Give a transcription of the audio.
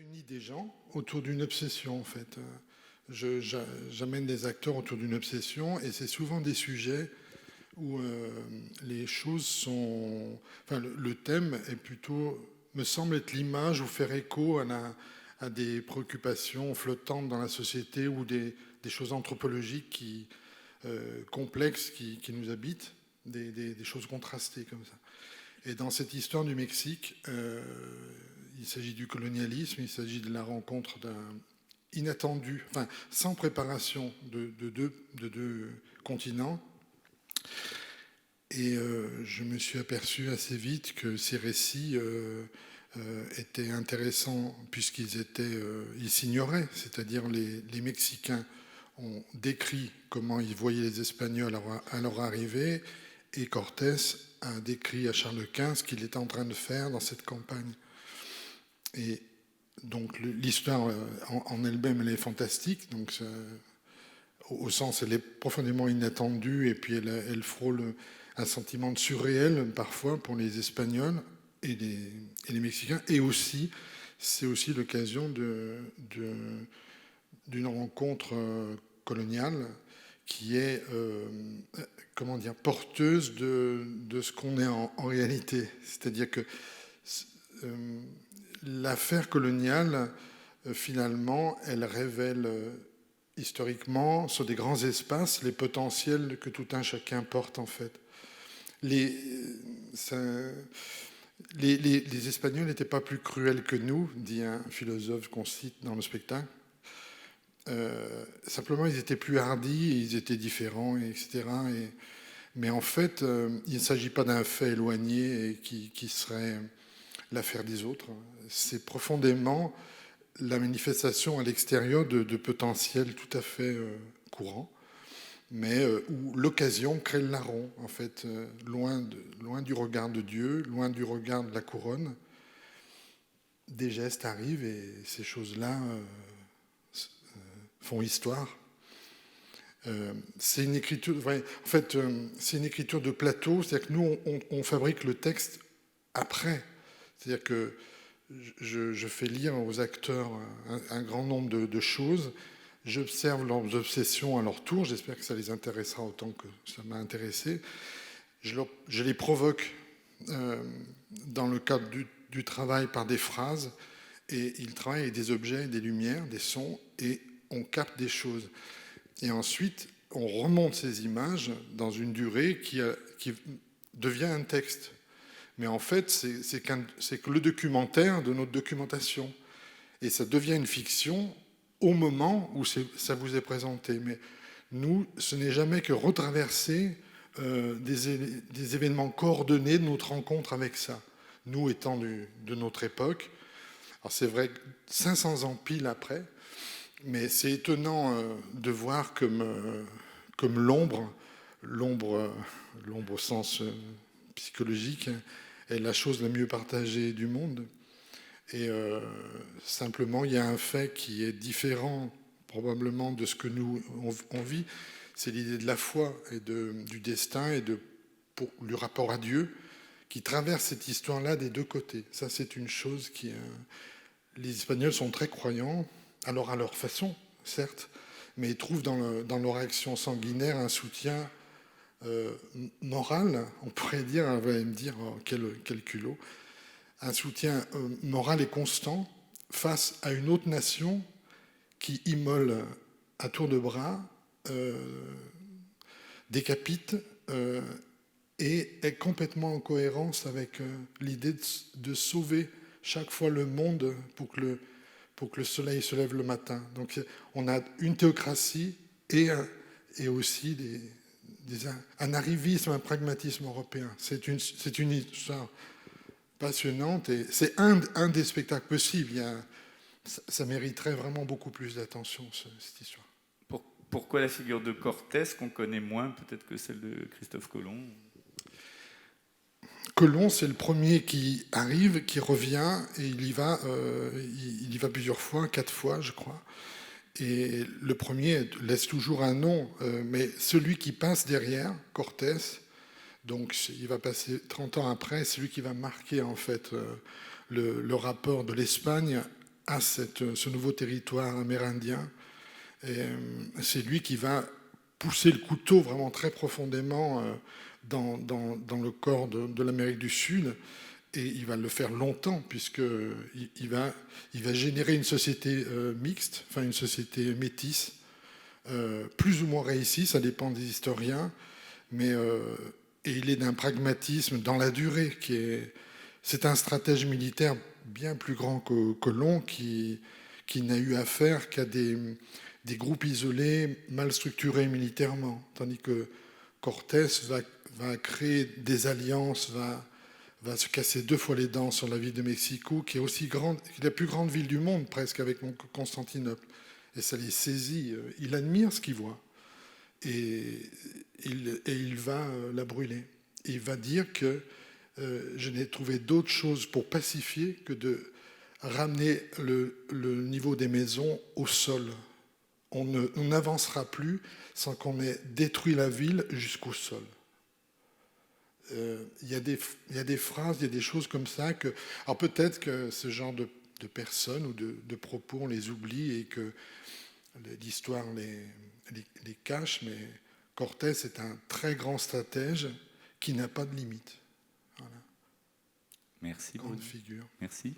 réunit des gens autour d'une obsession, en fait. J'amène des acteurs autour d'une obsession et c'est souvent des sujets où les choses sont... Enfin, le thème est plutôt, me semble être l'image ou faire écho à des préoccupations flottantes dans la société ou des choses anthropologiques complexes qui nous habitent, des choses contrastées comme ça. Et dans cette histoire du Mexique, il s'agit du colonialisme, il s'agit de la rencontre d'un inattendu, enfin sans préparation de deux continents. Et je me suis aperçu assez vite que ces récits étaient intéressants puisqu'ils ils s'ignoraient, c'est-à-dire les Mexicains ont décrit comment ils voyaient les Espagnols à leur arrivée et Cortés a décrit à Charles Quint ce qu'il était en train de faire dans cette campagne. Et donc l'histoire en elle-même, elle est fantastique, donc au sens elle est profondément inattendue et puis elle frôle un sentiment de surréel parfois pour les Espagnols et les Mexicains. Et aussi, c'est aussi l'occasion d'une rencontre coloniale qui est comment dire, porteuse de ce qu'on est en réalité. C'est-à-dire que l'affaire coloniale, finalement, elle révèle historiquement, sur des grands espaces, les potentiels que tout un chacun porte, en fait. Les Espagnols n'étaient pas plus cruels que nous, dit un philosophe qu'on cite dans le spectacle. Simplement, ils étaient plus hardis, ils étaient différents, etc. Mais en fait, il ne s'agit pas d'un fait éloigné et qui serait l'affaire des autres. C'est profondément la manifestation à l'extérieur de potentiels tout à fait courants, mais où l'occasion crée le larron, en fait, loin du regard de Dieu, loin du regard de la couronne. Des gestes arrivent et ces choses-là font histoire. C'est une écriture, en fait, c'est une écriture de plateau, c'est-à-dire que nous, on fabrique le texte après. C'est-à-dire que je fais lire aux acteurs un grand nombre de choses, j'observe leurs obsessions à leur tour, j'espère que ça les intéressera autant que ça m'a intéressé. Je les provoque dans le cadre du travail par des phrases, et ils travaillent avec des objets, des lumières, des sons, et on capte des choses. Et ensuite, on remonte ces images dans une durée qui devient un texte. Mais en fait, c'est que le documentaire de notre documentation. Et ça devient une fiction au moment où ça vous est présenté. Mais nous, ce n'est jamais que retraverser des événements coordonnés de notre rencontre avec ça. Nous étant de notre époque. Alors c'est vrai, 500 ans pile après, mais c'est étonnant de voir comme l'ombre au sens psychologique, est la chose la mieux partagée du monde. Et simplement, il y a un fait qui est différent probablement de ce que nous on vit, c'est l'idée de la foi et du destin et du rapport à Dieu qui traverse cette histoire-là des deux côtés. Ça, c'est une chose qui... les Espagnols sont très croyants, alors à leur façon, certes, mais ils trouvent dans leur action sanguinaire un soutien moral, on pourrait dire, vous allez me dire, oh, quel culot, un soutien moral et constant face à une autre nation qui immole à tour de bras, décapite et est complètement en cohérence avec l'idée de sauver chaque fois le monde pour que le soleil se lève le matin. Donc on a une théocratie et aussi un arrivisme, un pragmatisme européen. C'est une histoire passionnante et c'est un des spectacles possibles. Ça mériterait vraiment beaucoup plus d'attention, cette histoire. Pourquoi la figure de Cortés, qu'on connaît moins peut-être que celle de Christophe Colomb? Colomb, c'est le premier qui arrive, qui revient, et il y va plusieurs fois, 4 fois, je crois. Et le premier laisse toujours un nom, mais celui qui passe derrière, Cortés, donc il va passer 30 ans après, c'est lui qui va marquer en fait le rapport de l'Espagne à ce nouveau territoire amérindien. Et c'est lui qui va pousser le couteau vraiment très profondément dans le corps de l'Amérique du Sud. Et il va le faire longtemps, puisqu'il va générer une société mixte, enfin une société métisse, plus ou moins réussie, ça dépend des historiens, mais et il est d'un pragmatisme dans la durée c'est un stratège militaire bien plus grand que long qui n'a eu affaire qu'à des groupes isolés mal structurés militairement, tandis que Cortés va créer des alliances, va se casser 2 fois les dents sur la ville de Mexico, qui est aussi grande, qui est la plus grande ville du monde presque avec Constantinople, et ça les saisit. Il admire ce qu'il voit et il va la brûler. Il va dire que je n'ai trouvé d'autre chose pour pacifier que de ramener le niveau des maisons au sol. On n'avancera plus sans qu'on ait détruit la ville jusqu'au sol. Il y a des phrases, il y a des choses comme ça que... Alors peut-être que ce genre de personnes ou de propos, on les oublie et que l'histoire les cache, mais Cortés est un très grand stratège qui n'a pas de limite. Voilà. Merci. Grande figure. Merci.